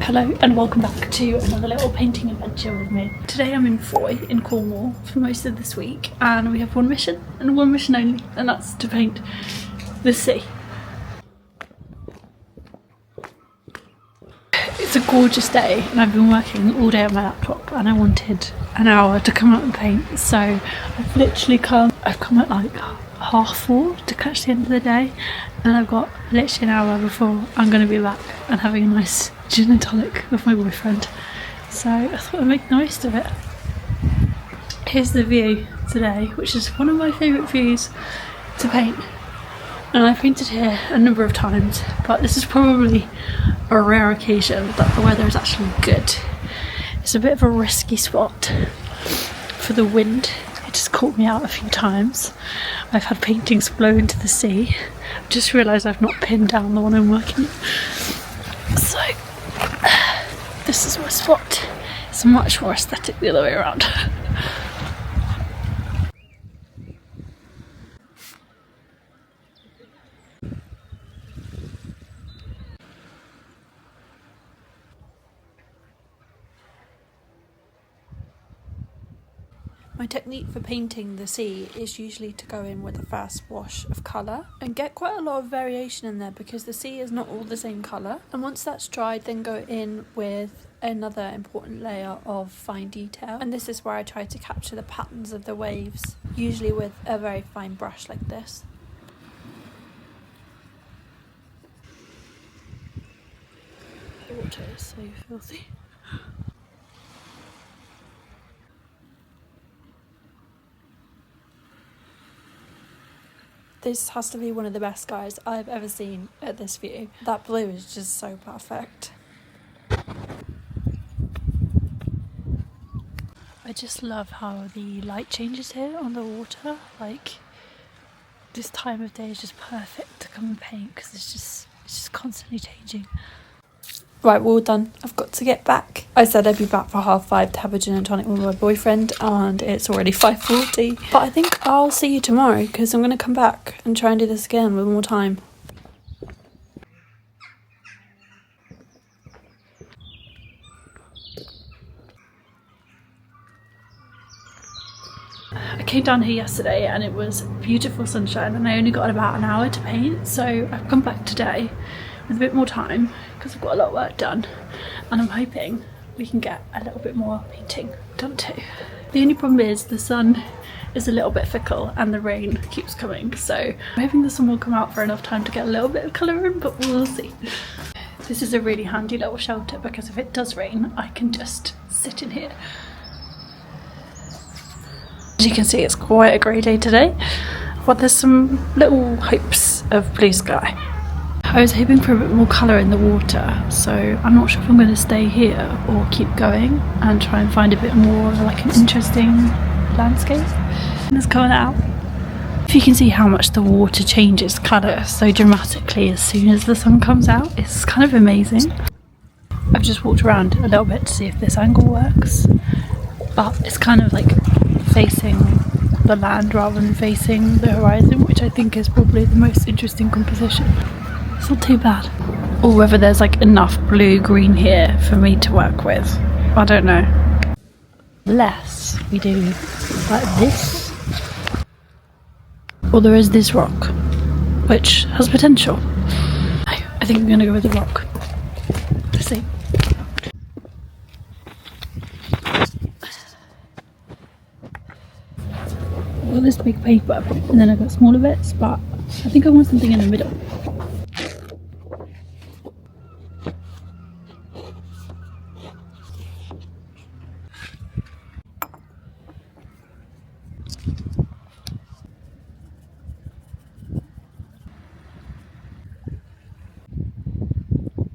Hello and welcome back to another little painting adventure with me. Today I'm in Foy in Cornwall for most of this week and we have one mission and one mission only, and that's to paint the sea. It's a gorgeous day and I've been working all day on my laptop and I wanted an hour to come out and paint, so I've come at like 4:30 to catch the end of the day, and I've got literally an hour before I'm going to be back and having a nice gin and tonic with my boyfriend, so I thought I'd make the most of it. Here's the view today, which is one of my favourite views to paint, and I've painted here a number of times, but this is probably a rare occasion that the weather is actually good. It's a bit of a risky spot for the wind. It just caught me out a few times. I've had paintings blow into the sea. I've just realised I've not pinned down the one I'm working on. So this is my spot. It's much more aesthetic the other way around. My technique for painting the sea is usually to go in with a fast wash of colour and get quite a lot of variation in there because the sea is not all the same colour. And once that's dried, then go in with another important layer of fine detail. And this is where I try to capture the patterns of the waves, usually with a very fine brush like this. The water is so filthy. This has to be one of the best skies I've ever seen at this view. That blue is just so perfect. I just love how the light changes here on the water. Like, this time of day is just perfect to come and paint because it's just constantly changing. Right, we're all done. I've got to get back. I said I'd be back for 5:30 to have a gin and tonic with my boyfriend, and it's already 5:40. But I think I'll see you tomorrow because I'm going to come back and try and do this again with more time. I came down here yesterday and it was beautiful sunshine and I only got about an hour to paint, so I've come back today with a bit more time because I've got a lot of work done and I'm hoping we can get a little bit more painting done too. The only problem is the sun is a little bit fickle and the rain keeps coming, so I'm hoping the sun will come out for enough time to get a little bit of colour in, but we'll see. This is a really handy little shelter because if it does rain I can just sit in here. As you can see, it's quite a grey day today, but there's some little hopes of blue sky. I was hoping for a bit more colour in the water, so I'm not sure if I'm going to stay here or keep going and try and find a bit more of like an interesting landscape. And it's coming out. If you can see how much the water changes colour so dramatically as soon as the sun comes out, it's kind of amazing. I've just walked around a little bit to see if this angle works, but it's kind of like facing the land rather than facing the horizon, which I think is probably the most interesting composition. It's not too bad. Or whether there's like enough blue-green here for me to work with. I don't know. Unless we do like this. Or there is this rock, which has potential. I think I'm going to go with the rock. Let's see. I've got this big paper and then I've got smaller bits, but I think I want something in the middle.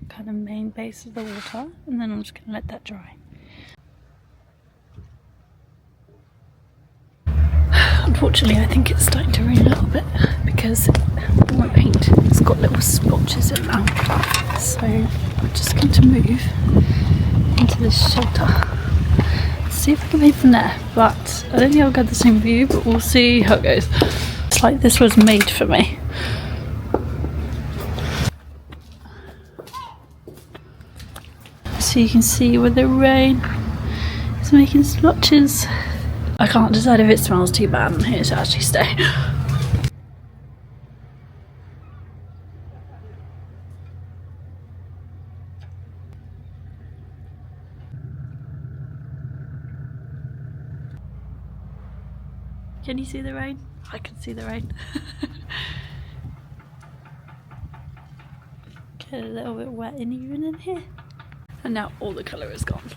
Kind of main base of the water, and then I'm just going to let that dry. Unfortunately, I think it's starting to rain a little bit because my paint has got little splotches in now. So I'm just going to move into this shelter. See if I can paint from there, but I don't think I'll get the same view, but we'll see how it goes. It's like this was made for me. so you can see where the rain is making splotches. I can't decide if it smells too bad in here to actually stay. Can you see the rain? I can see the rain. Get a little bit wet and even in here. And now all the colour is gone.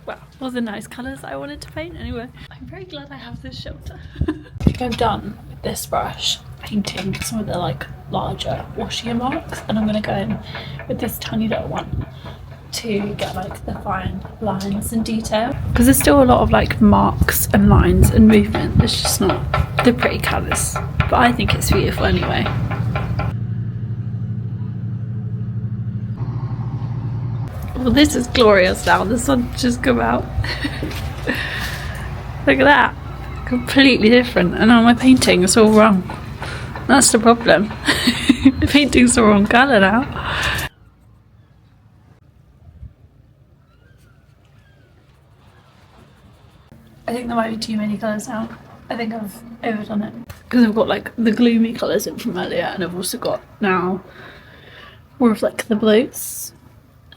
Well, all the nice colours I wanted to paint anyway. I'm very glad I have this shelter. I think I'm done with this brush painting some of the like larger washier marks, and I'm going to go in with this tiny little one to get like the fine lines and detail, because there's still a lot of like marks and lines and movement. It's just not the pretty colours, but I think it's beautiful anyway. Well, this is glorious now. The sun's just come out. Look at that. Completely different. And now my painting is all wrong. That's the problem. The painting's the wrong colour now. I think there might be too many colours now. I think I've overdone it. Because I've got like the gloomy colours in from earlier, and I've also got now more of like the blues.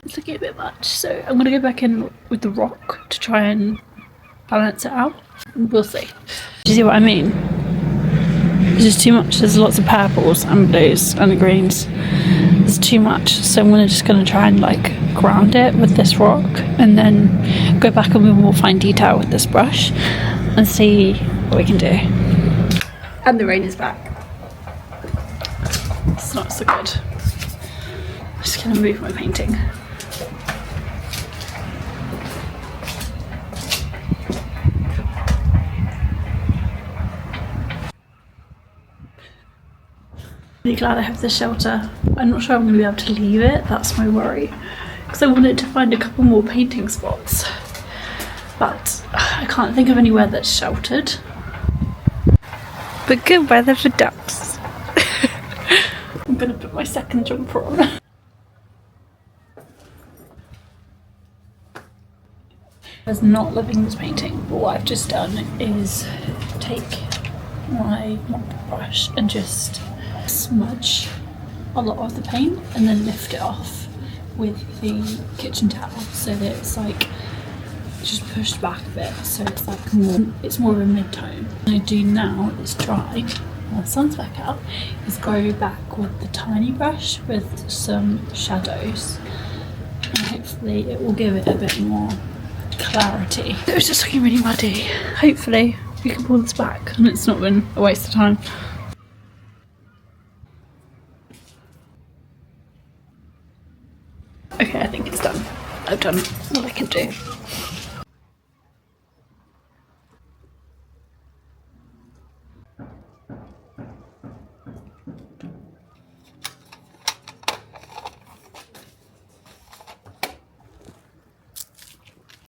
It's looking a bit much, so I'm going to go back in with the rock to try and balance it out. We'll see. Do you see what I mean? It's just too much. There's lots of purples and blues and the greens. There's too much, so I'm just going to try and like ground it with this rock, and then go back and we will find detail with this brush and see what we can do. And the rain is back. It's not so good. I'm just going to move my painting. Really glad I have this shelter. I'm not sure I'm going to be able to leave it, that's my worry, because I wanted to find a couple more painting spots, but I can't think of anywhere that's sheltered. But good weather for ducks. I'm going to put my second jumper on. I was not loving this painting, but what I've just done is take my mop brush and just smudge a lot of the paint and then lift it off with the kitchen towel so that it's like just pushed back a bit, so it's like more of a mid-tone. What I do now is try, while the sun's back out, is go back with the tiny brush with some shadows, and hopefully it will give it a bit more clarity. It was just looking really muddy. Hopefully we can pull this back and it's not been a waste of time. Okay, I think it's done. I've done what I can do.